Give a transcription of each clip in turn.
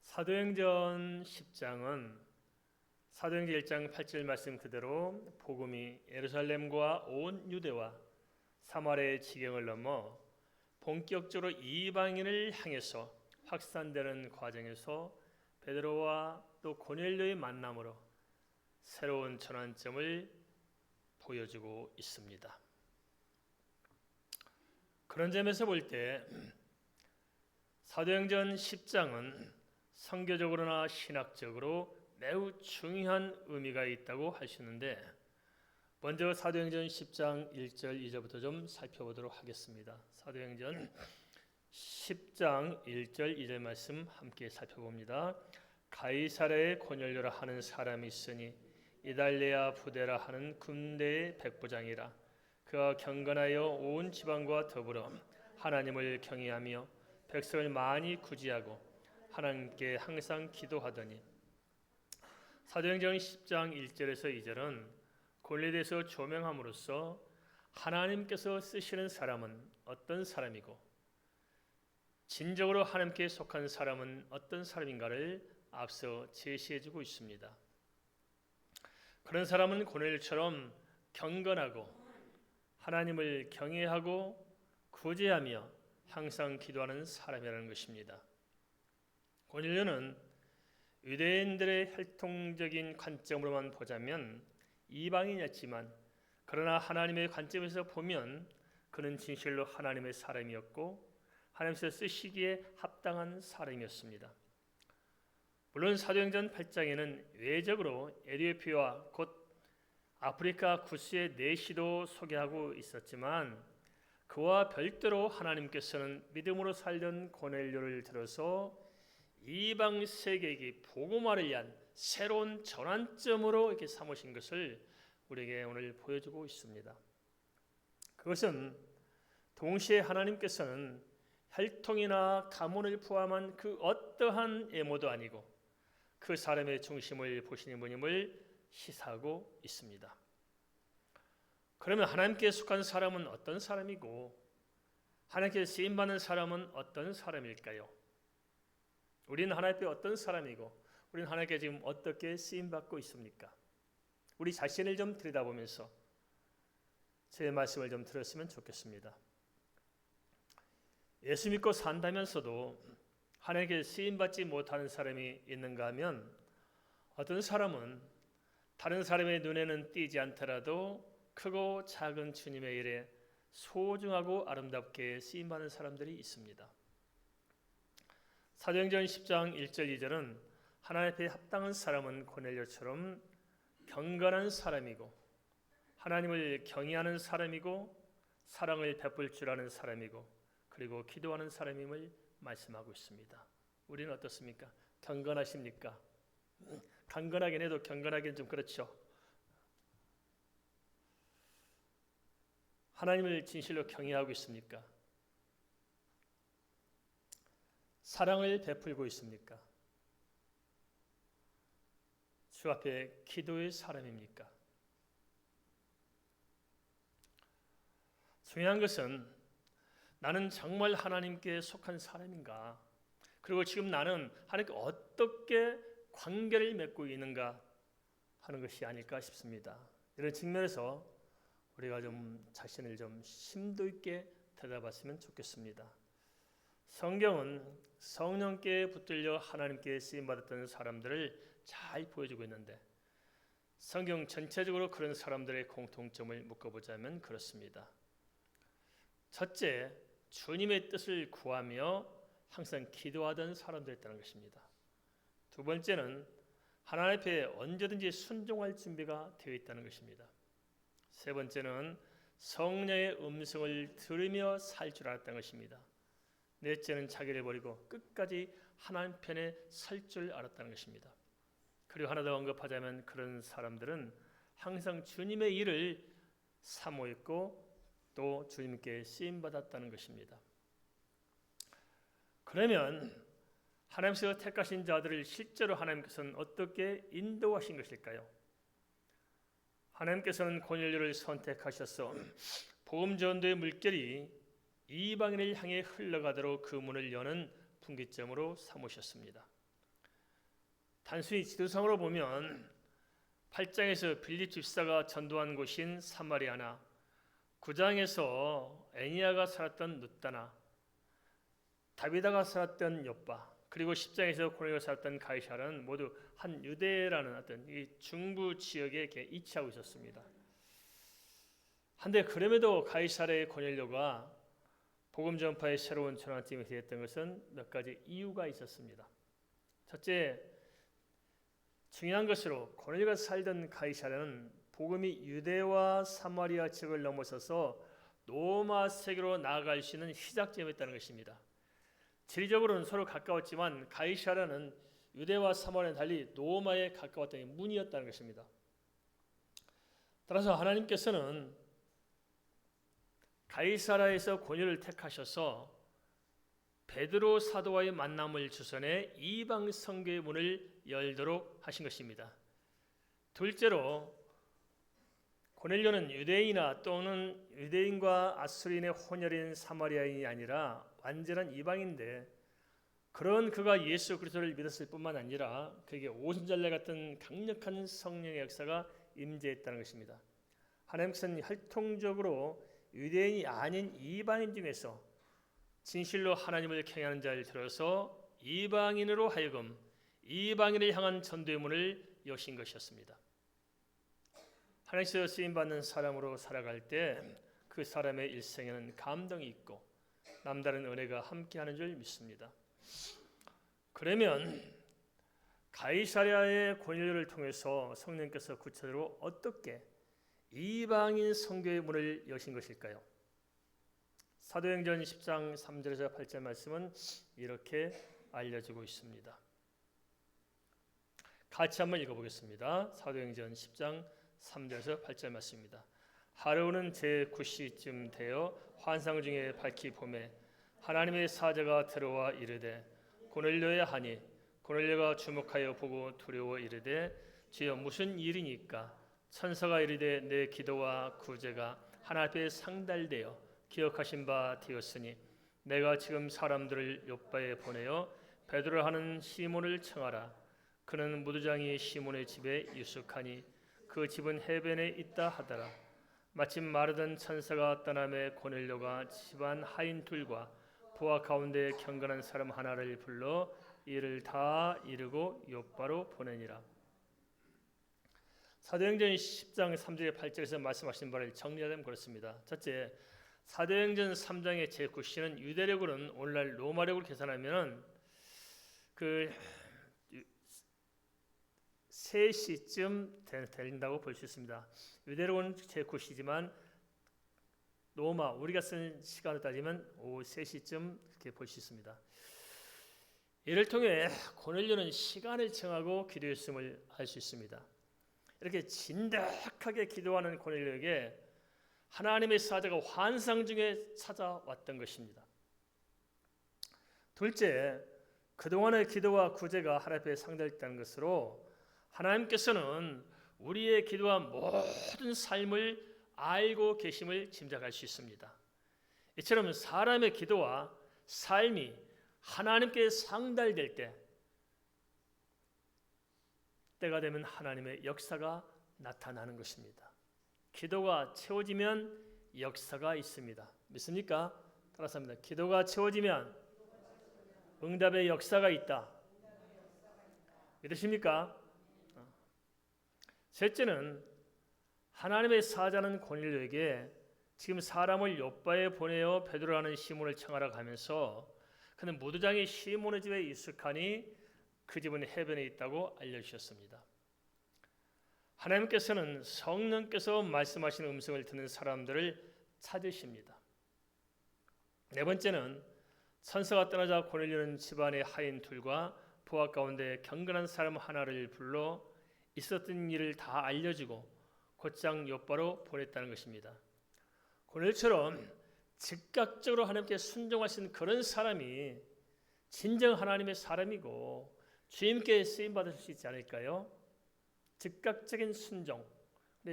사도행전 10장은 사도행전 1장 8절 말씀 그대로 복음이 예루살렘과 온 유대와 사마리아의 지경을 넘어 본격적으로 이방인을 향해서 확산되는 과정에서 베드로와 또 고넬료의 만남으로 새로운 전환점을 보여주고 있습니다. 그런 점에서 볼 때 사도행전 10장은 선교적으로나 신학적으로 매우 중요한 의미가 있다고 할 수 있는데, 먼저 사도행전 10장 1절 2절부터 좀 살펴보도록 하겠습니다. 사도행전 10장 1절 2절 말씀 함께 살펴봅니다. 가이사랴에 고넬료라 하는 사람이 있으니 이달리아 부데라 하는 군대의 백부장이라. 그가 경건하여 온 지방과 더불어 하나님을 경외하며 백성을 많이 구제하고 하나님께 항상 기도하더니. 사도행전 10장 1절에서 2절은 고넬료에서 조명함으로써 하나님께서 쓰시는 사람은 어떤 사람이고 진정으로 하나님께 속한 사람은 어떤 사람인가를 앞서 제시해주고 있습니다. 그런 사람은 고넬료처럼 경건하고 하나님을 경외하고 구제하며 항상 기도하는 사람이라는 것입니다. 고넬료는 유대인들의 혈통적인 관점으로만 보자면 이방인이었지만, 그러나 하나님의 관점에서 보면 그는 진실로 하나님의 사람이었고 하나님께서 쓰시기에 합당한 사람이었습니다. 물론 사도행전 8장에는 외적으로 에티오피아와 곧 아프리카 구스의 내시도 소개하고 있었지만, 그와 별도로 하나님께서는 믿음으로 살던 고넬료를 들어서 이방 세계에게 복음화를 위한 새로운 전환점으로 이렇게 삼으신 것을 우리에게 오늘 보여주고 있습니다. 그것은 동시에 하나님께서는 혈통이나 가문을 포함한 그 어떠한 애모도 아니고 그 사람의 중심을 보시는 분임을 시사하고 있습니다. 그러면 하나님께 속한 사람은 어떤 사람이고 하나님께 쓰임받는 사람은 어떤 사람일까요? 우리는 하나님께 어떤 사람이고 우리는 하나님께 지금 어떻게 쓰임받고 있습니까? 우리 자신을 좀 들여다보면서 제 말씀을 좀 들었으면 좋겠습니다. 예수 믿고 산다면서도 하나님께 쓰임받지 못하는 사람이 있는가 하면, 어떤 사람은 다른 사람의 눈에는 띄지 않더라도 크고 작은 주님의 일에 소중하고 아름답게 쓰임받는 사람들이 있습니다. 사도행전 10장 1절 2절은 하나님 앞에 합당한 사람은 고넬료처럼 경건한 사람이고 하나님을 경외하는 사람이고 사랑을 베풀 줄 아는 사람이고 그리고 기도하는 사람임을 말씀하고 있습니다. 우리는 어떻습니까? 경건하십니까? 강건하긴 해도 경건하기는 좀 그렇죠. 하나님을 진실로 경외하고 있습니까? 사랑을 베풀고 있습니까? 주 앞에 기도의 사람입니까? 중요한 것은 나는 정말 하나님께 속한 사람인가? 그리고 지금 나는 하나님께 어떻게 관계를 맺고 있는가 하는 것이 아닐까 싶습니다. 이런 측면에서 우리가 좀 자신을 좀 심도 있게 들여다봤으면 좋겠습니다. 성경은 성령께 붙들려 하나님께 쓰임받았던 사람들을 잘 보여주고 있는데, 성경 전체적으로 그런 사람들의 공통점을 묶어보자면 그렇습니다. 첫째, 주님의 뜻을 구하며 항상 기도하던 사람들이었다는 것입니다. 두 번째는 하나님 앞에 언제든지 순종할 준비가 되어 있다는 것입니다. 세 번째는 성령의 음성을 들으며 살 줄 알았다는 것입니다. 넷째는 자기를 버리고 끝까지 하나님 편에 설 줄 알았다는 것입니다. 그리고 하나 더 언급하자면 그런 사람들은 항상 주님의 일을 사모했고 또 주님께 쓰임받았다는 것입니다. 그러면 하나님께서 택하신 자들을 실제로 하나님께서는 어떻게 인도하신 것일까요? 하나님께서는 고넬료를 선택하셔서 복음 전도의 물결이 이방인을 향해 흘러가도록 그 문을 여는 분기점으로 삼으셨습니다. 단순히 지도상으로 보면 8장에서 빌립 집사가 전도한 곳인 사마리아나, 9장에서 애니야가 살았던 룻다나, 다비다가 살았던 욥바, 그리고 10장에서 고넬료가 살았던 가이사라는 모두 한 유대라는 어떤 이 중부 지역에 이렇게 위치하고 있었습니다. 한데 그럼에도 가이사라의 고넬료가 복음 전파의 새로운 전환팀이 되었던 것은 몇 가지 이유가 있었습니다. 첫째, 중요한 것으로 고넬료가 살던 가이사라는 복음이 유대와 사마리아 지역을 넘어서서 로마 세계로 나아갈 수 있는 시작점이었다는 것입니다. 지리적으로는 서로 가까웠지만 가이사라는 유대와 사마리아는 달리 로마에 가까웠던 문이었다는 것입니다. 따라서 하나님께서는 가이사라에서 고넬료를 택하셔서 베드로 사도와의 만남을 주선해 이방 선교의 문을 열도록 하신 것입니다. 둘째로 고넬료는 유대인이나 또는 유대인과 아수리인의 혼혈인 사마리아인이 아니라 완전한 이방인데, 그런 그가 예수 그리스도를 믿었을 뿐만 아니라 그에게 오순절날 같은 강력한 성령의 역사가 임재했다는 것입니다. 하나님께서는 혈통적으로 유대인이 아닌 이방인 중에서 진실로 하나님을 경외하는 자를 들어서 이방인으로 하여금 이방인을 향한 전도의 문을 여신 것이었습니다. 하나님께서 쓰임받는 사람으로 살아갈 때 그 사람의 일생에는 감동이 있고 남다른 은혜가 함께하는 줄 믿습니다. 그러면 가이사랴의 고넬료를 통해서 성령께서 구체적으로 어떻게 이방인 선교의 문을 여신 것일까요? 사도행전 10장 3절에서 8절 말씀은 이렇게 알려주고 있습니다. 같이 한번 읽어보겠습니다. 사도행전 10장 3절에서 8절 말씀입니다. 하루는 제9시쯤 되어 환상 중에 밝히 보매 하나님의 사자가 들어와 이르되 고넬료야 하니, 고넬료가 주목하여 보고 두려워 이르되 주여 무슨 일이니까? 천사가 이르되 내 기도와 구제가 하나님 앞에 상달되어 기억하신 바 되었으니 내가 지금 사람들을 욥바에 보내어 베드로 하는 시몬을 청하라. 그는 무두장이 시몬의 집에 유숙하니 그 집은 해변에 있다 하더라. 마침 마르던 천사가 떠남에 고넬료가 집안 하인 둘과 부하 가운데 경건한 사람 하나를 불러 이를 다 이루고 욥바로 보내니라. 사도행전 10장 3절에 8절에서 말씀하신 바를 정리하자면 그렇습니다. 첫째, 사도행전 3장의 제9시는 유대력으로는 오늘날 로마력으로 계산하면 그 3시쯤 된다고 볼 수 있습니다. 유대력은 제9시지만 로마 우리가 쓰는 시간으로 따지면 오후 3시쯤 이렇게 볼 수 있습니다. 이를 통해 고넬료는 시간을 정하고 기도했음을 알 수 있습니다. 이렇게 진득하게 기도하는 고넬료에게 하나님의 사자가 환상 중에 찾아왔던 것입니다. 둘째, 그동안의 기도와 구제가 하나님 앞에 상달했다는 것으로 하나님께서는 우리의 기도와 모든 삶을 알고 계심을 짐작할 수 있습니다. 이처럼 사람의 기도와 삶이 하나님께 상달될 때가 되면 하나님의 역사가 나타나는 것입니다. 기도가 채워지면 역사가 있습니다. 믿습니까? 따라서 합니다. 기도가 채워지면 응답의 역사가 있다. 믿으십니까? 셋째는 하나님의 사자는 고넬료에게 지금 사람을 욥바에 보내어 베드로라는 시몬을 청하라고 하면서 그는 무두장이 시몬의 집에 익숙하니 그 집은 해변에 있다고 알려주셨습니다. 하나님께서는 성령께서 말씀하시는 음성을 듣는 사람들을 찾으십니다. 네 번째는 천사가 떠나자 고넬료는 집안의 하인 둘과 부하 가운데 경건한 사람 하나를 불러 있었던 일을 다 알려주고 곧장 욥바로 보냈다는 것입니다. 고넬료처럼 즉각적으로 하나님께 순종하신 그런 사람이 진정 하나님의 사람이고 주님께 쓰임 받을 수 있지 않을까요? 즉각적인 순종.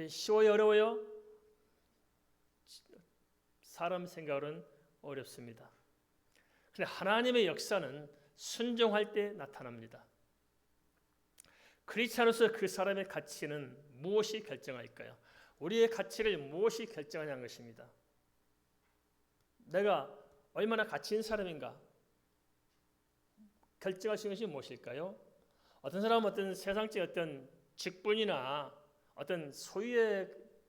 쉬워요, 어려워요? 사람 생각으로는 어렵습니다. 그런데 하나님의 역사는 순종할 때 나타납니다. 크리스찬으로서 그 사람의 가치는 무엇이 결정할까요? 우리의 가치를 무엇이 결정하냐는 것입니다. 내가 얼마나 가치 있는 사람인가 결정할 수 있는 것이 무엇일까요? 어떤 사람은 어떤 세상적 어떤 직분이나 어떤 소유에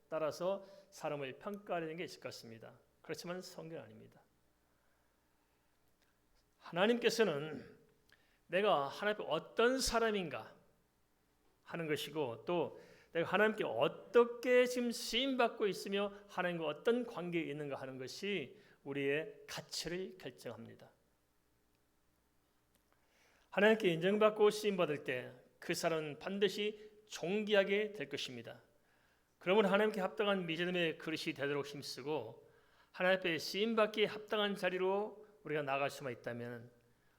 따라서 사람을 평가하는 게 있을 것 같습니다. 그렇지만 성경은 아닙니다. 하나님께서는 내가 하나님 앞에 어떤 사람인가 하는 것이고, 또 내가 하나님께 어떻게 지금 쓰임받고 있으며 하나님과 어떤 관계에 있는가 하는 것이 우리의 가치를 결정합니다. 하나님께 인정받고 쓰임받을 때 그 사람은 반드시 존귀하게 될 것입니다. 그러므로 하나님께 합당한 믿음의 그릇이 되도록 힘쓰고 하나님 앞에 쓰임받기에 합당한 자리로 우리가 나갈 수만 있다면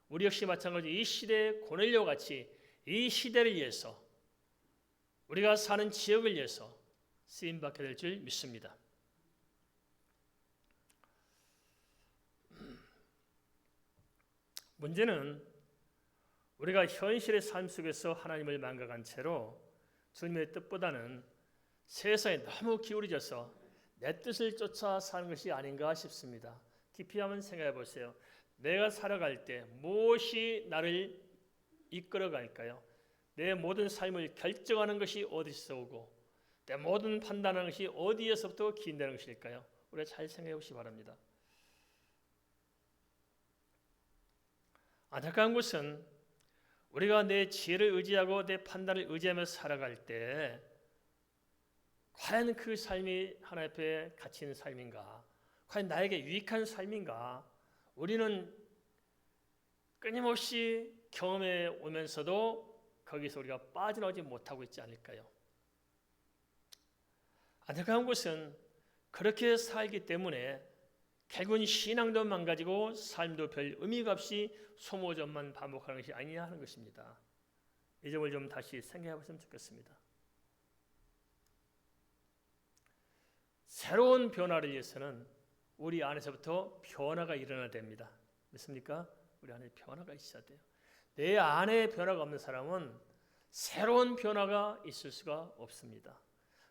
우리 역시 마찬가지로 이 시대의 고넬료와 같이 이 시대를 위해서 우리가 사는 지역을 위해서 쓰임받게 될 줄 믿습니다. 문제는 우리가 현실의 삶 속에서 하나님을 망각한 채로 주님의 뜻보다는 세상에 너무 기울어져서 내 뜻을 쫓아 사는 것이 아닌가 싶습니다. 깊이 한번 생각해 보세요. 내가 살아갈 때 무엇이 나를 이끌어갈까요? 내 모든 삶을 결정하는 것이 어디서 오고 내 모든 판단하는 것이 어디에서부터 기인되는 것일까요? 우리가 잘 생각해 보시기 바랍니다. 안타까운 것은 우리가 내 지혜를 의지하고 내 판단을 의지하며 살아갈 때 과연 그 삶이 하나님 앞에 가치 있는 삶인가? 과연 나에게 유익한 삶인가? 우리는 끊임없이 경험해 오면서도 거기서 우리가 빠져나오지 못하고 있지 않을까요? 안타까운 것은 그렇게 살기 때문에 결국은 신앙도 망가지고 삶도 별 의미가 없이 소모전만 반복하는 것이 아니냐 하는 것입니다. 이 점을 좀 다시 생각해 보시면 좋겠습니다. 새로운 변화를 위해서는 우리 안에서부터 변화가 일어나야 됩니다. 믿습니까? 우리 안에 변화가 있어야 돼요. 내 안에 변화가 없는 사람은 새로운 변화가 있을 수가 없습니다.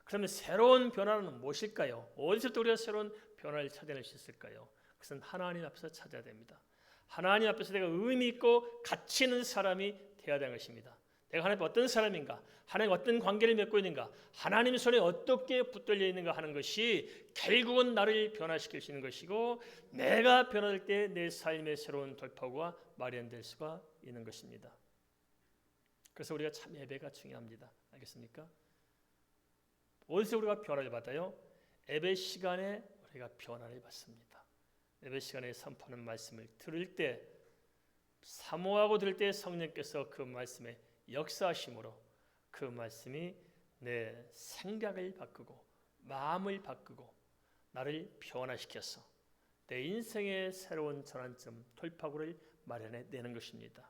그러면 새로운 변화는 무엇일까요? 어디서부터 우리가 새로운 변화를 찾아낼 수 있을까요? 그것은 하나님 앞에서 찾아야 됩니다. 하나님 앞에서 내가 의미 있고 가치 있는 사람이 되어야 되는 것입니다. 내가 하나님 어떤 사람인가? 하나님 어떤 관계를 맺고 있는가? 하나님 손에 어떻게 붙들려 있는가 하는 것이 결국은 나를 변화시킬 수 있는 것이고 내가 변화될 때 내 삶의 새로운 돌파구가 마련될 수가 있는 것입니다. 그래서 우리가 참 예배가 중요합니다. 알겠습니까? 어디서 우리가 변화를 받아요? 예배 시간에 우리가 변화를 받습니다. 예배 시간에 선포하는 말씀을 들을 때 사모하고 들을 때 성령께서 그 말씀에 역사하심으로 그 말씀이 내 생각을 바꾸고 마음을 바꾸고 나를 변화시켜서 내 인생의 새로운 전환점 돌파구를 마련해 내는 것입니다.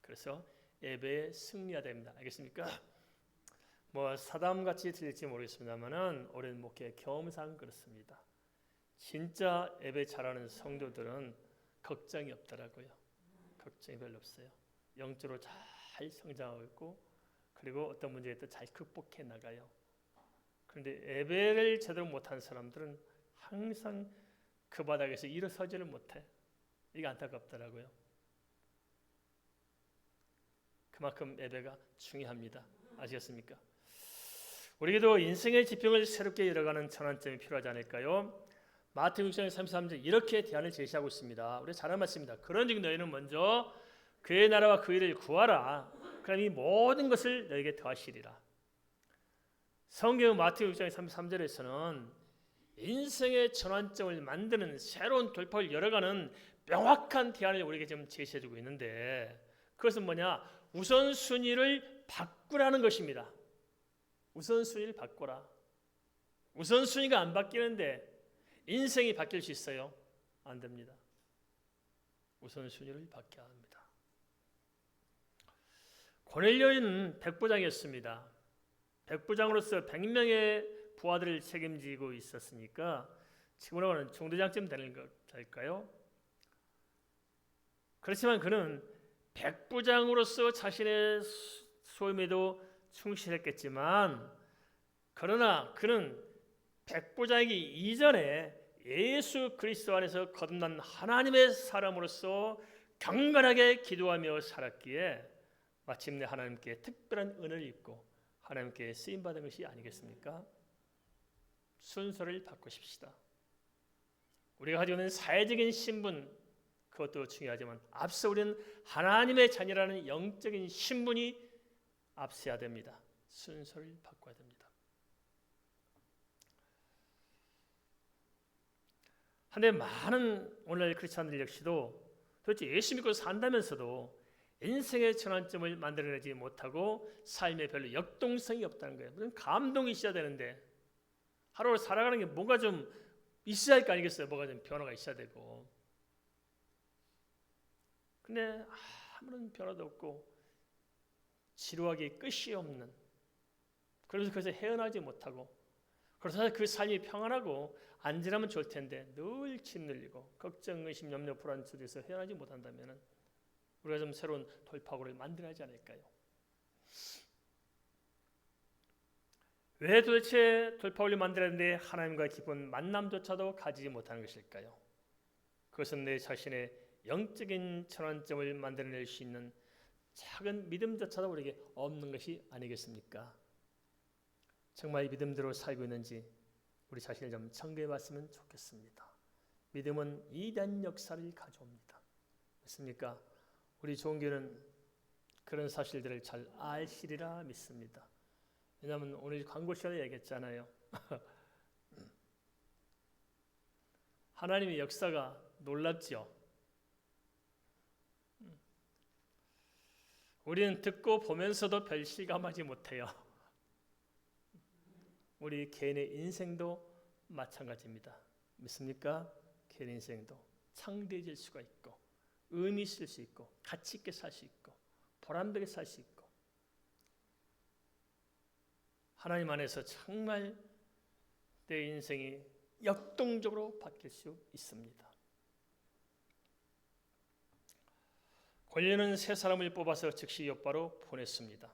그래서 예배에 승리해야 됩니다. 알겠습니까? 사담같이 들릴지 모르겠습니다만은 오랜 목회 경험상 그렇습니다. 진짜 예배 잘하는 성도들은 걱정이 없더라고요. 걱정이 별로 없어요. 영적으로 잘 성장하고 있고 그리고 어떤 문제에 또 잘 극복해 나가요. 그런데 예배를 제대로 못하는 사람들은 항상 그 바닥에서 일어서지를 못해. 이게 안타깝더라고요. 그만큼 예배가 중요합니다. 아시겠습니까? 우리에게도 인생의 지평을 새롭게 열어가는 전환점이 필요하지 않을까요? 마태복음 6장 33절 이렇게 대안을 제시하고 있습니다. 우리 잘 말씀입니다. 그런즉 너희는 먼저 그의 나라와 그 일을 구하라. 그럼 이 모든 것을 너에게 더하시리라. 성경 마태복음 6장 33절에서는 인생의 전환점을 만드는 새로운 돌파를 열어가는 명확한 대안을 우리에게 좀 제시해주고 있는데 그것은 뭐냐? 우선순위를 바꾸라는 것입니다. 우선순위를 바꿔라. 우선순위가 안 바뀌는데 인생이 바뀔 수 있어요? 안 됩니다. 우선순위를 바뀌어야 합니다. 고넬료는 백부장이었습니다. 백부장으로서 100명의 부하들을 책임지고 있었으니까 지금으로는 중대장쯤 되는 것일까요? 그렇지만 그는 백부장으로서 자신의 소임에도 충실했겠지만 그러나 그는 백부장이기 이전에 예수 그리스도 안에서 거듭난 하나님의 사람으로서 경건하게 기도하며 살았기에 마침내 하나님께 특별한 은혜를 입고 하나님께 쓰임받은 것이 아니겠습니까? 순서를 바꾸십시다. 우리가 가지고 있는 사회적인 신분 그것도 중요하지만 앞서 우리는 하나님의 자녀라는 영적인 신분이 앞서야 됩니다. 순서를 바꿔야 됩니다. 한데 많은 오늘날 크리스찬들 역시도 도대체 예수 믿고 산다면서도 인생의 전환점을 만들어내지 못하고 삶에 별로 역동성이 없다는 거예요. 무슨 감동이 있어야 되는데 하루를 살아가는 게 뭔가 좀 있어야 할 거 아니겠어요? 뭐가 좀 변화가 있어야 되고. 근데 아무런 변화도 없고 지루하기 끝이 없는, 그래서 그것을 헤어나지 못하고, 그래서 그 삶이 평안하고 안전하면 좋을 텐데 늘 짓눌리고 걱정, 의심, 염려, 불안 속에서 헤어나지 못한다면 우리가 좀 새로운 돌파구를 만들어야 하지 않을까요? 왜 도대체 돌파구를 만들어야 하는데 하나님과 깊은 만남조차도 가지지 못하는 것일까요? 그것은 내 자신의 영적인 전환점을 만들어낼 수 있는 작은 믿음조차도 우리에게 없는 것이 아니겠습니까? 정말 믿음대로 살고 있는지 우리 자신을 좀 점검해 봤으면 좋겠습니다. 믿음은 이단 역사를 가져옵니다. 믿습니까? 우리 종교는 그런 사실들을 잘 아시리라 믿습니다. 왜냐하면 오늘 광고 시간에 얘기했잖아요. 하나님의 역사가 놀랍죠. 우리는 듣고 보면서도 별 실감하지 못해요. 우리 개인의 인생도 마찬가지입니다. 믿습니까? 개인 인생도 창대해질 수가 있고 의미 있을 수 있고 가치 있게 살 수 있고 보람되게 살 수 있고 하나님 안에서 정말 내 인생이 역동적으로 바뀔 수 있습니다. 권리는 세 사람을 뽑아서 즉시 욥바로 보냈습니다.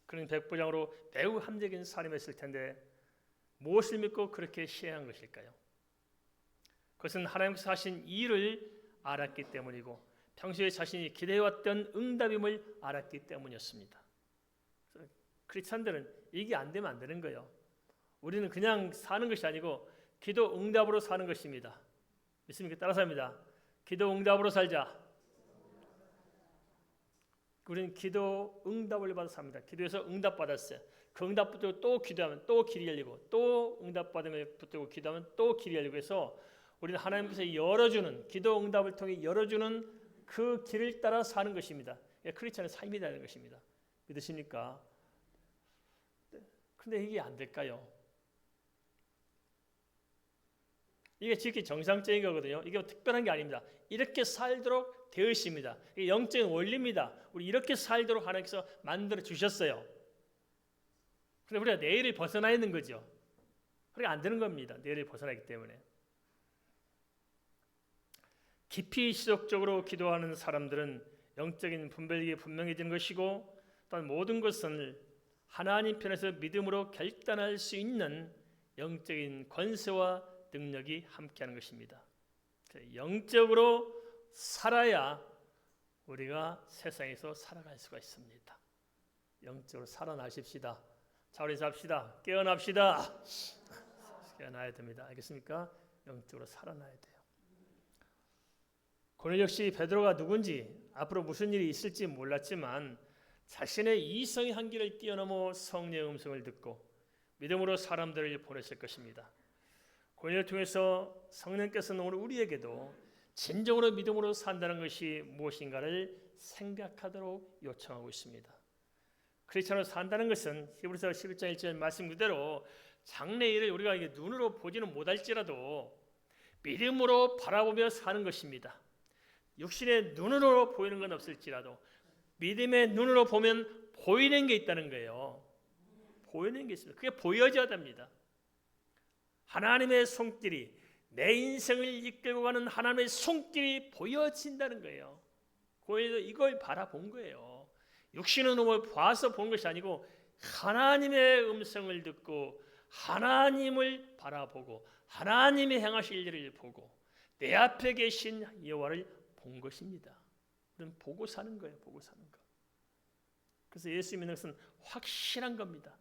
그는 백부장으로 매우 합리적인 삶이었을 텐데 무엇을 믿고 그렇게 시행한 것일까요? 그것은 하나님께서 하신 일을 알았기 때문이고 평소에 자신이 기대해왔던 응답임을 알았기 때문이었습니다. 크리스찬들은 이게 안 되면 안 되는 거예요. 우리는 그냥 사는 것이 아니고 기도 응답으로 사는 것입니다. 믿습니까? 따라서 합니다. 기도 응답으로 살자. 우리는 기도 응답을 받아서 삽니다. 기도해서 응답 받았어요. 그 응답 붙들고 또 기도하면 또 길이 열리고 또 응답 받으면 붙들고 기도하면 또 길이 열리고 해서 우리는 하나님께서 열어주는 기도 응답을 통해 열어주는 그 길을 따라 사는 것입니다. 크리스찬의 삶이라는 것입니다. 믿으십니까? 근데 이게 안 될까요? 이게 지극히 정상적인 거거든요. 이게 특별한 게 아닙니다. 이렇게 살도록 되어 있습니다. 이게 영적인 원리입니다. 우리 이렇게 살도록 하나님께서 만들어 주셨어요. 근데 우리가 내일을 벗어나 있는 거죠. 그게 안 되는 겁니다. 내일을 벗어나기 때문에. 깊이 지속적으로 기도하는 사람들은 영적인 분별력이 분명해지는 것이고 또한 모든 것을 하나님 편에서 믿음으로 결단할 수 있는 영적인 권세와 능력이 함께하는 것입니다. 영적으로 살아야 우리가 세상에서 살아갈 수가 있습니다. 영적으로 살아나십시다. 자, 우리 잡시다. 깨어납시다. 깨어나야 됩니다. 알겠습니까? 영적으로 살아나야 돼요. 고넬 역시 베드로가 누군지 앞으로 무슨 일이 있을지 몰랐지만 자신의 이성의 한계를 뛰어넘어 성령의 음성을 듣고 믿음으로 사람들을 보냈을 것입니다. 고넬을 통해서 성령께서는 오늘 우리에게도 진정으로 믿음으로 산다는 것이 무엇인가를 생각하도록 요청하고 있습니다. 크리스찬으로 산다는 것은 히브리서 11장 1절 말씀 그대로 장래일을 우리가 눈으로 보지는 못할지라도 믿음으로 바라보며 사는 것입니다. 육신의 눈으로 보이는 건 없을지라도 믿음의 눈으로 보면 보이는 게 있다는 거예요. 보이는 게 있습니다. 그게 보여져야 됩니다. 하나님의 손길이 내 인생을 이끌고 가는 하나님의 손길이 보여진다는 거예요. 고넬도 이걸 바라본 거예요. 육신의 눈을 봐서 본 것이 아니고 하나님의 음성을 듣고 하나님을 바라보고 하나님이 행하실 일을 보고 내 앞에 계신 여호와를 본 것입니다. 우리는 보고 사는 거예요. 보고 사는 거. 그래서 예수 믿는 것은 확실한 겁니다.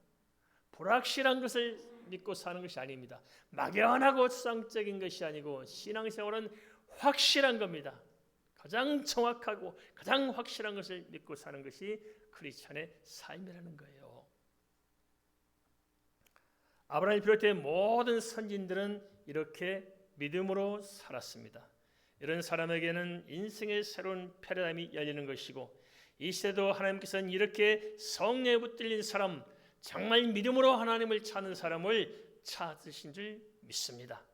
불확실한 것을 믿고 사는 것이 아닙니다. 막연하고 추상적인 것이 아니고 신앙생활은 확실한 겁니다. 가장 정확하고 가장 확실한 것을 믿고 사는 것이 크리스찬의 삶이라는 거예요. 아브라함을 비롯해 모든 선진들은 이렇게 믿음으로 살았습니다. 이런 사람에게는 인생의 새로운 패러다임이 열리는 것이고 이 시대도 하나님께서는 이렇게 성령에 붙들린 사람, 정말 믿음으로 하나님을 찾는 사람을 찾으신 줄 믿습니다.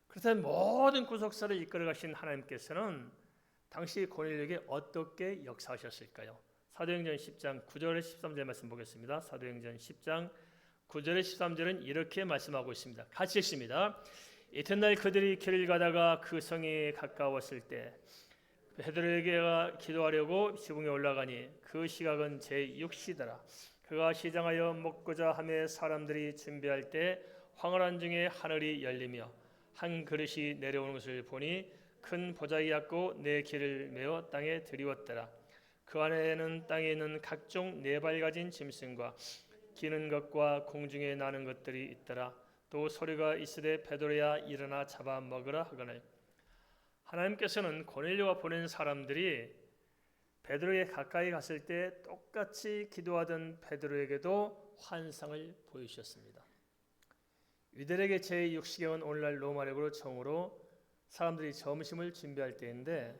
그렇다면 모든 구속사를 이끌어 가신 하나님께서는 당시 고넬료에게 어떻게 역사하셨을까요? 사도행전 10장 9절에 13절 말씀 보겠습니다. 사도행전 10장 9절에 13절은 이렇게 말씀하고 있습니다. 같이 읽습니다. 이튿날 그들이 길을 가다가 그 성에 가까웠을 때 베드로에게 기도하려고 지붕에 올라가니 그 시각은 제6시더라. 그가 시장하여 먹고자 하며 사람들이 준비할 때 황홀한 중에 하늘이 열리며 한 그릇이 내려오는 것을 보니 큰 보자기 같고 네 길을 메어 땅에 들이웠더라. 그 안에는 땅에 있는 각종 네 발 가진 짐승과 기는 것과 공중에 나는 것들이 있더라. 또 소리가 있으되 베드로야 일어나 잡아 먹으라 하거늘. 하나님께서는 고넬료가 보낸 사람들이 베드로에게 가까이 갔을 때 똑같이 기도하던 베드로에게도 환상을 보이셨습니다. 유대인에게 제6시경은 오늘날 로마력으로 정오로 사람들이 점심을 준비할 때인데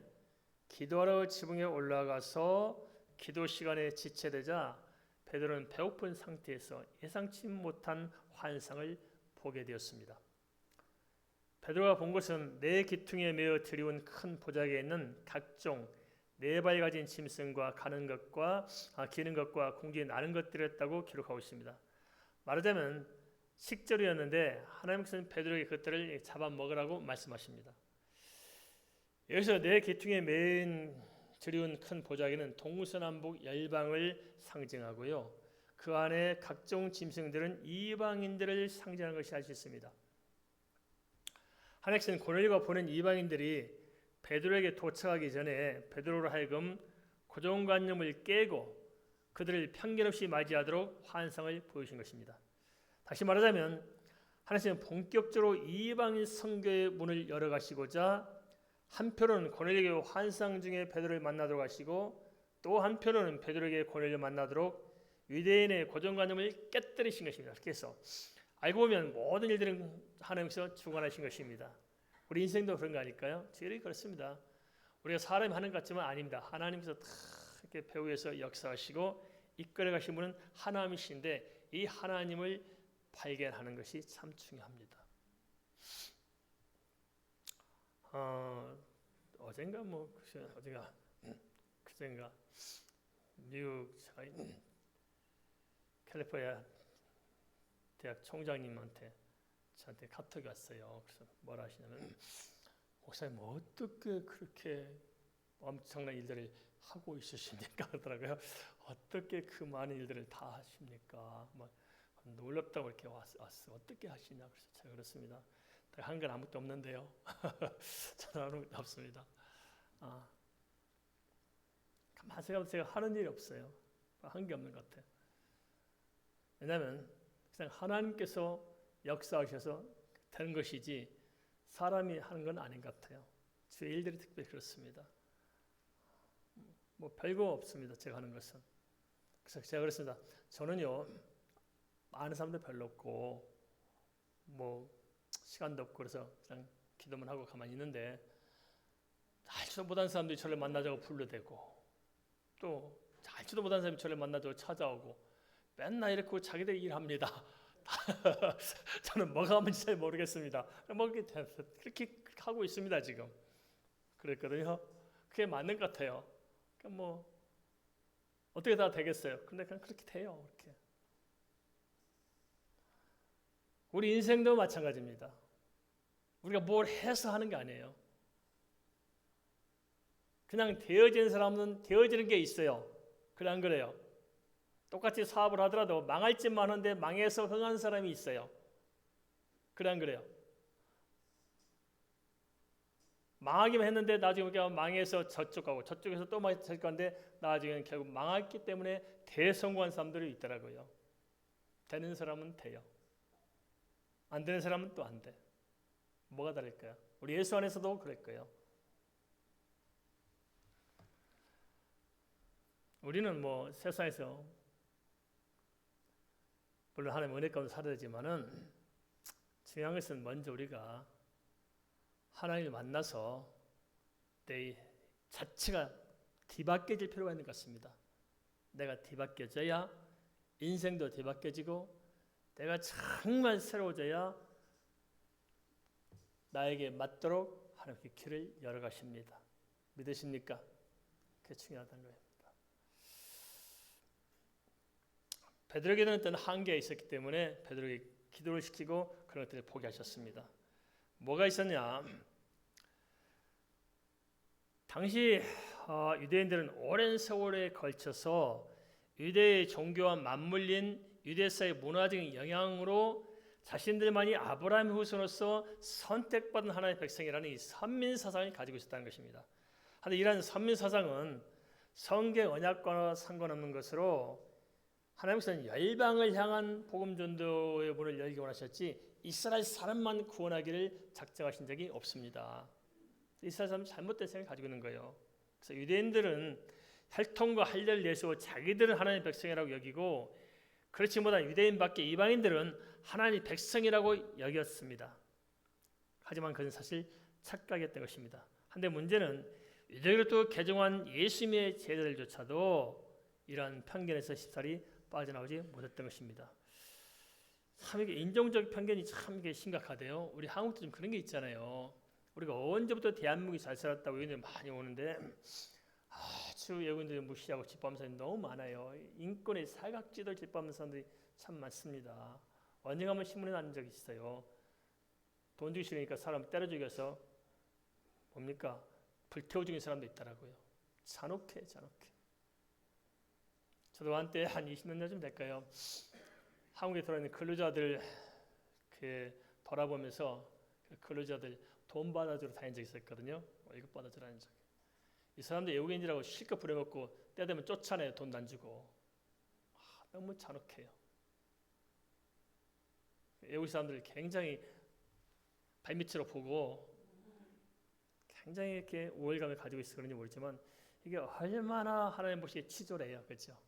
기도하러 지붕에 올라가서 기도 시간에 지체되자 베드로는 배고픈 상태에서 예상치 못한 환상을 보게 되었습니다. 베드로가 본 것은 네 기퉁에 매어 들이운 큰 보자기에 있는 각종 네 발 가진 짐승과 가는 것과 기는 것과 공중에 나는 것들이었다고 기록하고 있습니다. 말하자면 식절이었는데 하나님께서는 베드로에게 그것들을 잡아먹으라고 말씀하십니다. 여기서 네 기퉁에 매인 들이운 큰 보자기는 동서남북 열방을 상징하고요. 그 안에 각종 짐승들은 이방인들을 상징하는 것이 알 수 있습니다. 하나님께서는 고넬료가 보낸 이방인들이 베드로에게 도착하기 전에 베드로로 하여금 고정관념을 깨고 그들을 편견 없이 맞이하도록 환상을 보여주신 것입니다. 다시 말하자면 하나님은 본격적으로 이방인 선교의 문을 열어가시고자 한편으로는 고넬료에게 환상 중에 베드로를 만나도록 하시고 또 한편으로는 베드로에게 고넬료 만나도록 유대인의 고정관념을 깨뜨리신 것입니다. 그래서 알고 보면 모든 일들은 하나님께서 주관하신 것입니다. 우리 인생도 그런 거 아닐까요? 제일이 그렇습니다. 우리가 사람이 하는 것 같지만 아닙니다. 하나님께서 다 이렇게 배후에서 역사하시고 이끌어 가신 분은 하나님이신데 이 하나님을 발견하는 것이 참 중요합니다. 어젠가 그젠가 미국 캘리포니아 대학 총장님한테 저한테 카톡이 왔어요. 그래서 뭐라 하시냐면 목사님 어떻게 그렇게 엄청난 일들을 하고 있으십니까? 그러더라고요. 어떻게 그 많은 일들을 다 하십니까? 막 놀랍다고 이렇게 왔어. 어떻게 하시냐? 그래서 제가 그렇습니다. 한 건 아무것도 없는데요. 저는 아무것도 없습니다. 가만히 생각하면 제가 하는 일이 없어요. 한 게 없는 것 같아요. 왜냐하면 그냥 하나님께서 역사하셔서 되는 것이지 사람이 하는 건 아닌 것 같아요. 주의 일들이 특별히 그렇습니다. 뭐 별거 없습니다. 제가 하는 것은. 그래서 제가 그랬습니다. 저는요 아는 사람도 별로 없고 뭐 시간도 없고 그래서 그냥 기도만 하고 가만히 있는데 알지도 못한 사람들이 저를 만나자고 불러대고 또 알지도 못한 사람이 저를 만나자고 찾아오고 맨날 이렇게 자기들이 일합니다. 저는 뭐가 하는지 잘 모르겠습니다. 뭐 그렇게 하고 있습니다 지금. 그랬거든요. 그게 맞는 것 같아요. 그러니까 뭐 어떻게 다 되겠어요. 근데 그냥 그렇게 돼요. 이렇게. 우리 인생도 마찬가지입니다. 우리가 뭘 해서 하는 게 아니에요. 그냥 되어지는 사람은 되어지는 게 있어요. 그래 안 그래요? 똑같이 사업을 하더라도 망할 짓만 하는데 망해서 흥한 사람이 있어요. 그래 안 그래요? 망하기만 했는데 나중에 망해서 저쪽 가고 저쪽에서 또 망할 건데 나중에는 결국 망했기 때문에 대성공한 사람들이 있더라고요. 되는 사람은 돼요. 안 되는 사람은 또 안 돼. 뭐가 다를까요? 우리 예수 안에서도 그럴 거예요. 우리는 뭐 세상에서 물론 하나님 은혜 가운데 살아야 되지만은 중요한 것은 먼저 우리가 하나님을 만나서 내 자체가 뒤바뀌어질 필요가 있는 것 같습니다. 내가 뒤바뀌어져야 인생도 뒤바뀌어지고 내가 정말 새로워져야 나에게 맞도록 하나님께 길을 열어가십니다. 믿으십니까? 그게 중요하다는 겁니다. 베드로에게는 어떤 한계가 있었기 때문에 베드로에게 기도를 시키고 그런 것들을 포기하셨습니다. 뭐가 있었냐? 당시 유대인들은 오랜 세월에 걸쳐서 유대의 종교와 맞물린 유대사의 문화적인 영향으로 자신들만이 아브라함의 후손으로서 선택받은 하나님의 백성이라는 이 선민사상을 가지고 있었다는 것입니다. 하여튼 이러한 선민사상은 성경 언약과는 상관없는 것으로 하나님께서는 열방을 향한 복음 전도의 문을 열기 원하셨지 이스라엘 사람만 구원하기를 작정하신 적이 없습니다. 이스라엘 사람은 잘못된 생각을 가지고 있는 거예요. 그래서 유대인들은 혈통과 할례를 내세워 자기들은 하나님의 백성이라고 여기고 그렇지 못한 유대인 밖에 이방인들은 하나님의 백성이라고 여겼습니다. 하지만 그건 사실 착각이었던 것입니다. 한데 문제는 유대교로 개종한 예수님의 제자들조차도 이러한 편견에서 쉽사리 빠져나오지 못했던 것입니다. 참 이게 인종적 편견이 참 이게 심각하대요. 우리 한국도 좀 그런 게 있잖아요. 우리가 언제부터 대한민국이 잘 살았다고 외국인들이 많이 오는데 아주 외국인들이 무시하고 짓밟는 사람이 너무 많아요. 인권의 사각지대를 짓밟는 사람들이 참 많습니다. 언제 가면 신문에 나는 적이 있어요. 돈 주기 싫으니까 사람 때려 죽여서 뭡니까? 불태워 죽인 사람도 있더라고요. 잔혹해. 저도 한때 한 20년 전쯤 될까요? 한국에 들어있는 근로자들 돌아보면서 근로자들 돈 받아주러 다닌 적이 있었거든요. 월급 받아주러 다닌 적이. 이 사람들 외국인이라고 실컷 부려먹고 때 되면 쫓아내요. 돈도 안 주고. 너무 잔혹해요. 외국 사람들을 굉장히 발밑으로 보고 굉장히 이렇게 우월감을 가지고 있어 그런지 모르지만 이게 얼마나 하나님 보시기에 치졸해요. 그렇죠?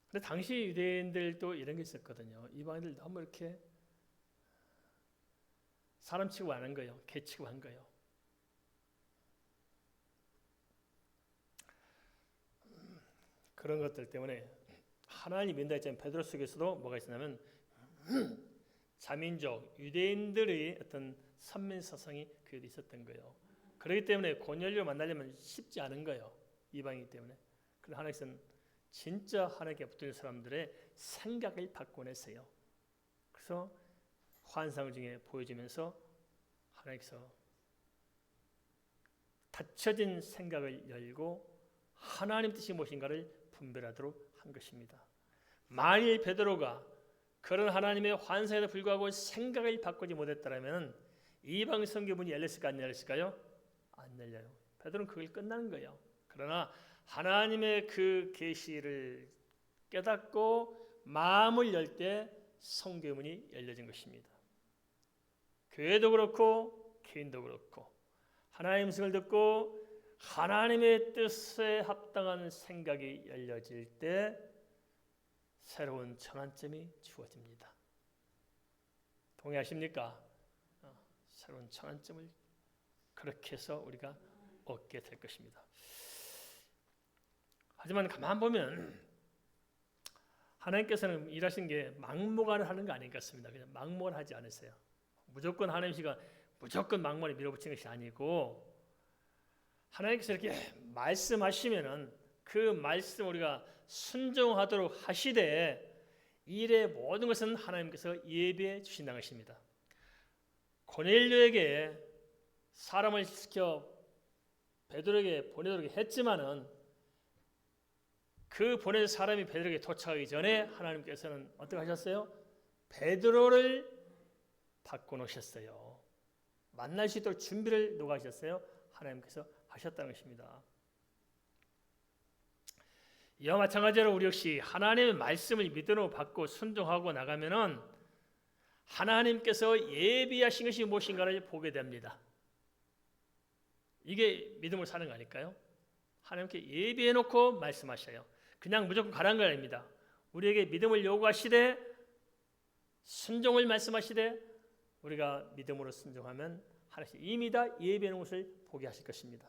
근데 당시 유대인들도 이런 게 있었거든요. 이방인들 너무 이렇게 사람 취급 안 한 거예요. 개 취급한 거예요. 그런 것들 때문에 하나님 믿는다 했지만 베드로 속에서도 뭐가 있었냐면 자민족 유대인들의 어떤 선민사상이 그에도 있었던 거예요. 그렇기 때문에 고넬료를 만나려면 쉽지 않은 거예요. 이방이기 때문에. 그래서 하나님께서는 진짜 하나님께 붙는 사람들의 생각을 바꿔내세요. 그래서 환상 중에 보여지면서 하나님께서 닫혀진 생각을 열고 하나님 뜻이 무엇인가를 분별하도록 한 것입니다. 만일 베드로가 그런 하나님의 환상에도 불구하고 생각을 바꾸지 못했다면 이방 선교문이 열렸을까 안 열렸을까요? 안 열려요. 베드로는 그걸 끝나는 거예요. 그러나 하나님의 그 계시를 깨닫고 마음을 열 때 선교문이 열려진 것입니다. 교회도 그렇고 개인도 그렇고 하나님의 음성을 듣고 하나님의 뜻에 합당한 생각이 열려질 때 새로운 전환점이 주어집니다. 동의하십니까? 새로운 전환점을 그렇게 해서 우리가 얻게 될 것입니다. 하지만 가만 보면 하나님께서는 일하신 게 막무가내로 하는 거 아닌 것 같습니다. 그냥 막무가내 하지 않으세요. 무조건 하나님께서 무조건 막무가내 밀어붙이는 것이 아니고 하나님께서 이렇게 말씀하시면은 그 말씀 우리가 순종하도록 하시되 일의 모든 것은 하나님께서 예비해 주신다는 것입니다. 고넬료에게 사람을 시켜 베드로에게 보내도록 했지만은 그 보낸 사람이 베드로에게 도착하기 전에 하나님께서는 어떻게 하셨어요? 베드로를 바꿔놓으셨어요. 만날 수 있도록 준비를 누가 하셨어요? 하나님께서 하셨다는 것입니다. 이와 마찬가지로 우리 역시 하나님의 말씀을 믿음으로 받고 순종하고 나가면은 하나님께서 예비하신 것이 무엇인가를 보게 됩니다. 이게 믿음으로 사는 거 아닐까요? 하나님께 예비해 놓고 말씀하셔요. 그냥 무조건 가라는 거 아닙니다. 우리에게 믿음을 요구하시되 순종을 말씀하시되 우리가 믿음으로 순종하면 하나님 이미 다 예비해 놓은 것을 보게 하실 것입니다.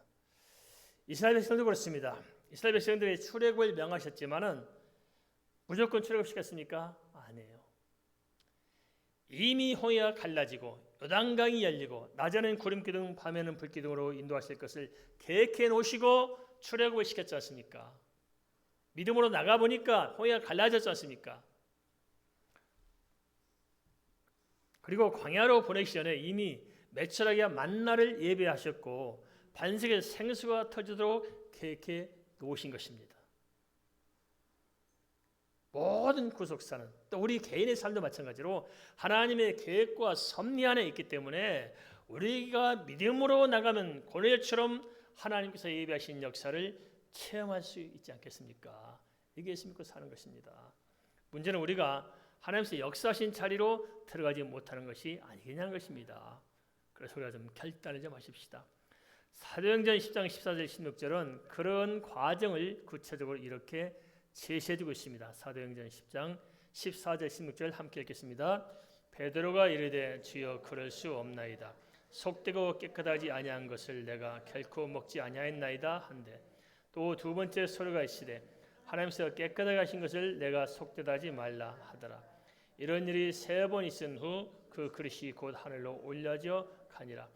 이스라엘 백성도 그렇습니다. 이스라엘 백성들이 출애굽을 명하셨지만은 무조건 출애굽시켰습니까? 아니에요. 이미 홍해가 갈라지고 요단강이 열리고 낮에는 구름기둥 밤에는 불기둥으로 인도하실 것을 계획해 놓으시고 출애굽을 시켰지 않습니까? 믿음으로 나가보니까 홍해가 갈라졌지 않습니까? 그리고 광야로 보내기 전에 이미 매철하게 만나를 예배하셨고 반석에 생수가 터지도록 계획해 놓으신 것입니다. 모든 구속사는 또 우리 개인의 삶도 마찬가지로 하나님의 계획과 섭리 안에 있기 때문에 우리가 믿음으로 나가면 고넬처럼 하나님께서 예비하신 역사를 체험할 수 있지 않겠습니까? 이게 예수 믿고 사는 것입니다. 문제는 우리가 하나님께서 역사하신 자리로 들어가지 못하는 것이 아니냐는 것입니다. 그래서 우리가 좀 결단을 좀 하십시다. 사도행전 10장 14절 16절은 그런 과정을 구체적으로 이렇게 제시해주고 있습니다. 사도행전 10장 14절 16절 함께 읽겠습니다. 베드로가 이르되 주여 그럴 수 없나이다. 속되고 깨끗하지 아니한 것을 내가 결코 먹지 아니하였나이다 한데 또 두 번째 소리가 있으되 하나님께서 깨끗하게 하신 것을 내가 속되다 하지 말라 하더라. 이런 일이 3번 있은 후 그 그릇이 곧 하늘로 올려져 가니라.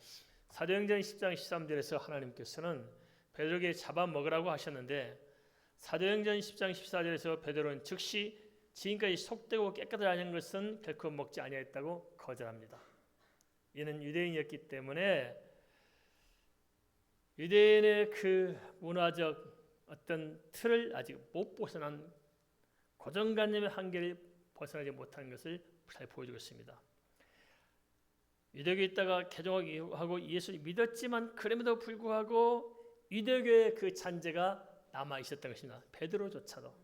사도행전 10장 13절에서 하나님께서는 베드로에게 잡아먹으라고 하셨는데 사도행전 10장 14절에서 베드로는 즉시 지금까지 속되고 깨끗하지 않은 것은 결코 먹지 아니하였다고 거절합니다. 이는 유대인이었기 때문에 유대인의 그 문화적 어떤 틀을 아직 못 벗어난 고정관념의 한계를 벗어나지 못하는 것을 잘 보여주고 있습니다. 유대교에 있다가 개종하고 예수를 믿었지만 그럼에도 불구하고 유대교의 그 잔재가 남아 있었던 것입니다. 베드로조차도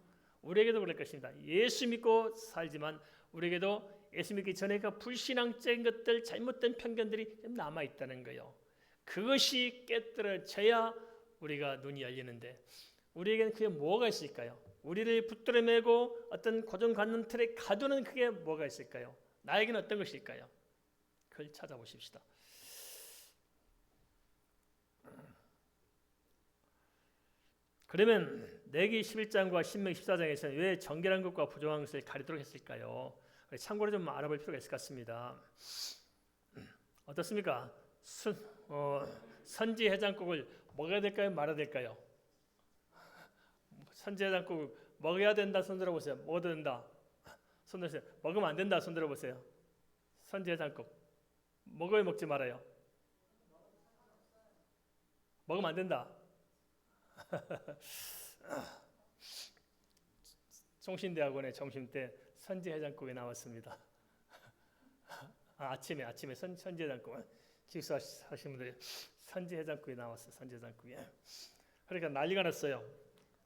우리에게도 그럴 것입니다. 예수 믿고 살지만 우리에게도 예수 믿기 전에 그 불신앙적인 것들, 잘못된 편견들이 남아 있다는 거예요. 그것이 깨뜨려져야 우리가 눈이 열리는데 우리에게는 그게 뭐가 있을까요? 우리를 붙들어 매고 어떤 고정관념 틀에 가두는 그게 뭐가 있을까요? 나에게는 어떤 것일까요? 그걸 찾아보십시다. 그러면 레기 11장과 신명기 14장에서는 왜 정결한 것과 부정한 것을 가리도록 했을까요? 참고로 좀 알아볼 필요가 있을 것 같습니다. 어떻습니까? 선지 해장국을 먹어야 될까요? 말아야 될까요? 선지 해장국을 먹어야 된다 손 들어보세요. 먹어도 된다 손 들어보세요. 먹으면 안 된다 손 들어보세요. 선지 해장국 먹어요 먹지 말아요? 먹으면 안 된다. 총신대학원의 점심때 선지 해장국이 나왔습니다. 아침에 선지 해장국 식사하시는 분들이 선지 해장국이 나왔어요. 선지 해장국이. 그러니까 난리가 났어요.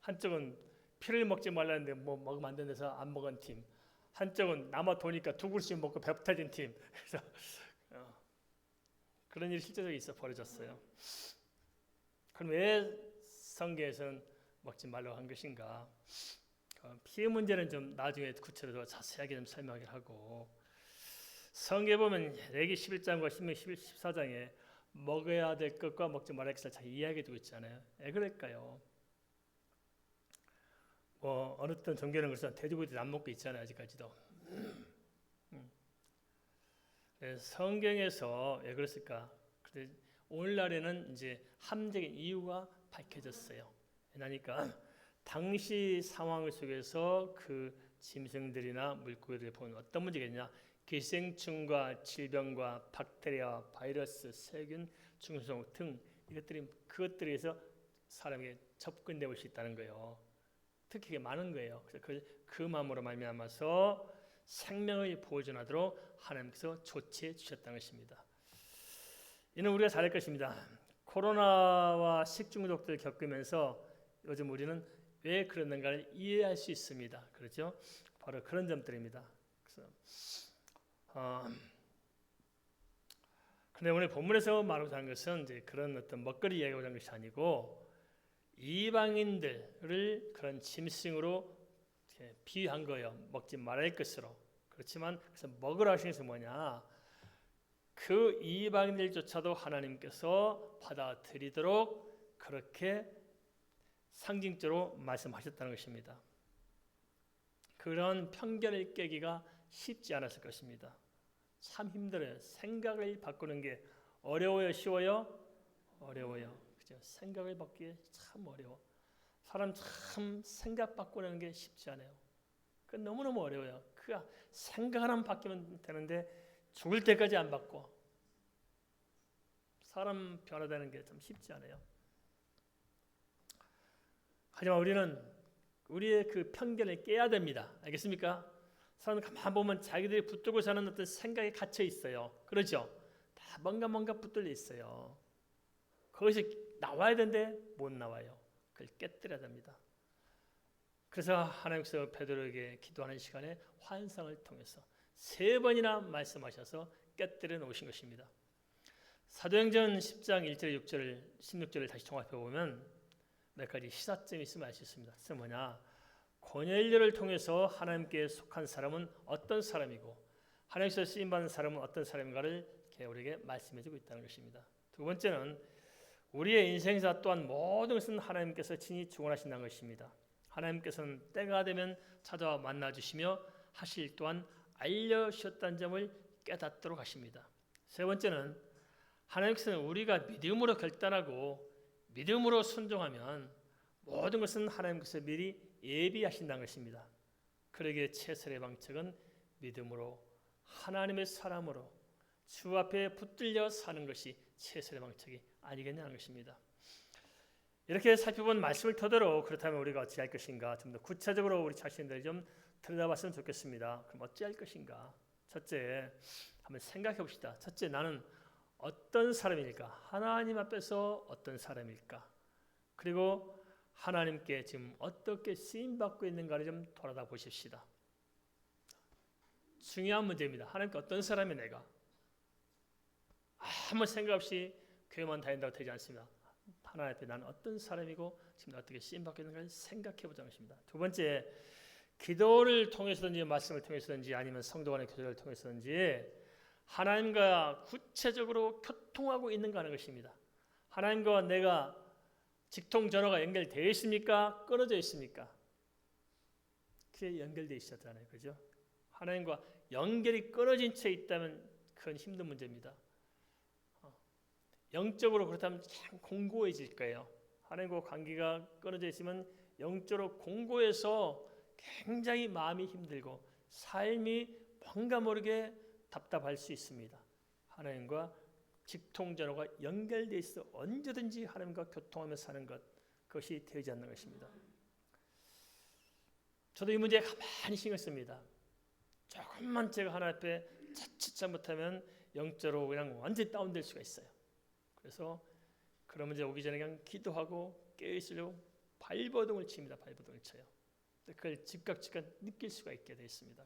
한쪽은 피를 먹지 말라는데 뭐 먹으면 안 된다서 안 먹은 팀, 한쪽은 남아 도니까 2그릇씩 먹고 배고파진 팀. 그래서 그런 일이 실제적으로 있어 벌어졌어요. 그럼 왜 성경에서는 먹지 말라고 한 것인가? 피해 문제는 좀 나중에 구체적으로 자세하게 좀 설명을 하고, 성경에 보면 레기 11장과 신명기 14장에 먹어야 될 것과 먹지 말아야 할 것을 잘 이야기해 두고 있잖아요. 왜 그럴까요? 뭐 어느 어떤 종교는 그래서 돼지고기도 안 먹고 있잖아요. 아직까지도. 성경에서 왜 그랬을까? 오늘날에는 이제 함정의 이유가 밝혀졌어요. 왜냐니까 당시 상황 속에서 그 짐승들이나 물고기들을 보면 어떤 문제가 있냐? 기생충과 질병과 박테리아, 바이러스, 세균, 중성 등 그것들에서 사람에게 접근되어 올 수 있다는 거예요. 특히 그게 많은 거예요. 그래서 그 마음으로 말미암아서 생명을 보존하도록 하나님께서 조치해 주셨다는 것입니다. 이는 우리가 잘할 것입니다. 코로나와 식중독들을 겪으면서 요즘 우리는 왜 그러는가를 이해할 수 있습니다. 그렇죠? 바로 그런 점들입니다. 그래서 근데 오늘 본문에서 말하고자 하는 것은 이제 그런 어떤 먹거리 이야기하고자 하는 것이 아니고 이방인들을 그런 짐승으로 비유한 거예요. 먹지 말할 것으로. 그렇지만 그래서 먹으라 하신 것은 뭐냐? 그 이방인들조차도 하나님께서 받아들이도록 그렇게 상징적으로 말씀하셨다는 것입니다. 그런 편견을 깨기가 쉽지 않았을 것입니다. 참 힘들어요. 생각을 바꾸는 게 어려워요, 쉬워요? 어려워요. 그죠? 생각을 바꾸기 참 어려워. 사람 참 생각 바꾸는 게 쉽지 않아요. 그 너무너무 어려워요. 그 생각 하나만 바뀌면 되는데 죽을 때까지 안 바꿔. 사람 변화되는 게 참 쉽지 않아요. 하지만 우리는 우리의 그 편견을 깨야 됩니다. 알겠습니까? 사람 가만 보면 자기들이 붙들고 사는 어떤 생각에 갇혀 있어요. 그렇죠? 다 뭔가 붙들려 있어요. 거기서 나와야 되는데 못 나와요. 그걸 깨뜨려야 됩니다. 그래서 하나님께서 베드로에게 기도하는 시간에 환상을 통해서 3번이나 말씀하셔서 깨뜨려 놓으신 것입니다. 사도행전 10장 1절 6절 16절을 다시 종합해 보면 몇 가지 시사점이 있으면 알 수 있습니다. 그래서 뭐냐? 고넬료를 통해서 하나님께 속한 사람은 어떤 사람이고 하나님께서 쓰임받은 사람은 어떤 사람인가를 우리에게 말씀해주고 있다는 것입니다. 두 번째는 우리의 인생사 또한 모든 것은 하나님께서 친히 주관하신다는 것입니다. 하나님께서는 때가 되면 찾아와 만나주시며 하실 또한 알려주셨다는 점을 깨닫도록 하십니다. 세 번째는 하나님께서는 우리가 믿음으로 결단하고 믿음으로 순종하면 모든 것은 하나님께서 미리 예비하신다는 것입니다. 그러기에 최선의 방책은 믿음으로 하나님의 사람으로 주 앞에 붙들려 사는 것이 최선의 방책이 아니겠냐는 것입니다. 이렇게 살펴본 말씀을 토대로 그렇다면 우리가 어찌할 것인가 좀 더 구체적으로 우리 자신들이 좀 들여다봤으면 좋겠습니다. 그럼 어찌할 것인가? 첫째, 한번 생각해 봅시다. 첫째, 나는 어떤 사람일까? 하나님 앞에서 어떤 사람일까? 그리고 하나님께 지금 어떻게 쓰임받고 있는가를 좀 돌아다 보십시다. 중요한 문제입니다. 하나님께 어떤 사람이 내가? 아무 생각 없이 교회만 다닌다고 되지 않습니다. 하나님 앞에 나는 어떤 사람이고 지금 어떻게 쓰임받고 있는가를 생각해 보자는 것입니다. 두 번째, 기도를 통해서든지 말씀을 통해서든지 아니면 성도 간의 교제를 통해서든지 하나님과 구체적으로 교통하고 있는가 하는 것입니다. 하나님과 내가 직통 전화가 연결되어 있습니까? 끊어져 있습니까? 그게 연결되어 있었잖아요. 그죠? 하나님과 연결이 끊어진 채 있다면 그건 힘든 문제입니다. 영적으로 그렇다면 참 공고해질 거예요. 하나님과 관계가 끊어져 있으면 영적으로 공고해서 굉장히 마음이 힘들고 삶이 뭔가 모르게 답답할 수 있습니다. 하나님과 직통전화가 연결되어 있어 언제든지 하나님과 교통하며 사는 것, 그것이 되지 않는 것입니다. 저도 이 문제에 가만히 신경 씁니다. 조금만 제가 하나님 앞에 자칫 잘못하면 영적으로 그냥 완전히 다운될 수가 있어요. 그래서 그런 문제 오기 전에 그냥 기도하고 깨어있으려고 발버둥을 칩니다. 발버둥을 쳐요. 그걸 즉각 느낄 수가 있게 되어 있습니다.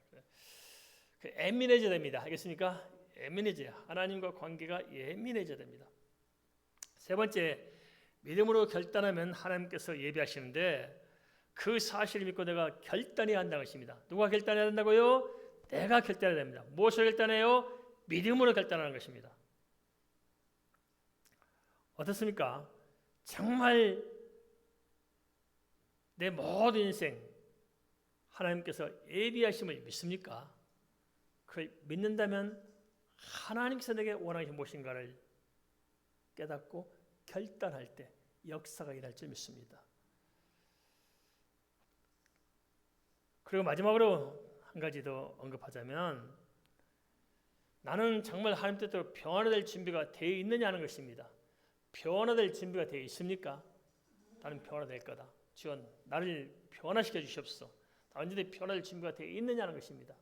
예민해져야 됩니다. 알겠습니까? 예민해져야, 하나님과 관계가 예민해져야 됩니다. 세 번째, 믿음으로 결단하면 하나님께서 예비하시는데 그 사실을 믿고 내가 결단해야 한다는 것입니다. 누가 결단해야 한다고요? 내가 결단해야 됩니다. 무엇을 결단해요? 믿음으로 결단하는 것입니다. 어떻습니까? 정말 내 모든 인생 하나님께서 예비하심을 믿습니까? 그걸 믿는다면 하나님께서 내게 원하신 무엇인가를 깨닫고 결단할 때 역사가 일어날 줄 믿습니다. 그리고 마지막으로 한 가지 더 언급하자면 나는 정말 하나님 뜻대로 변화될 준비가 되어 있느냐는 것입니다. 변화될 준비가 되어 있습니까? 나는 변화될 거다. 주여 나를 변화시켜 주시옵소서. 언제든지 변화될 준비가 되어 있느냐는 것입니다.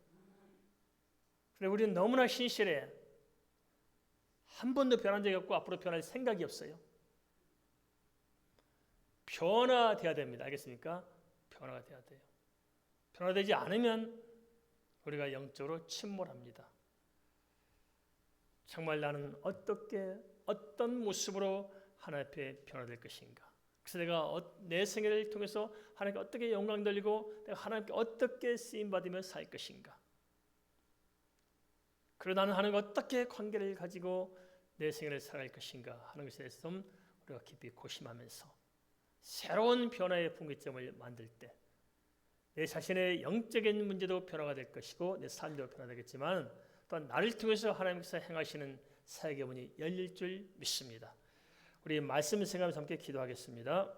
그런데 우리는 너무나 신실해. 한 번도 변한 적이 없고 앞으로 변할 생각이 없어요. 변화돼야 됩니다. 알겠습니까? 변화가 돼야 돼요. 변화되지 않으면 우리가 영적으로 침몰합니다. 정말 나는 어떤 모습으로 하나님 앞에 변화될 것인가? 그래서 내가 내 생애를 통해서 하나님께 어떻게 영광 돌리고 내가 하나님께 어떻게 쓰임 받으며 살 것인가? 그리고 나는 하나님과 어떻게 관계를 가지고 내 생애를 살아갈 것인가 하는 것에 대해서 우리가 깊이 고심하면서 새로운 변화의 분기점을 만들 때 내 자신의 영적인 문제도 변화가 될 것이고 내 삶도 변화되겠지만 또한 나를 통해서 하나님께서 행하시는 사역의 문이 열릴 줄 믿습니다. 우리 말씀을 생각하면서 함께 기도하겠습니다.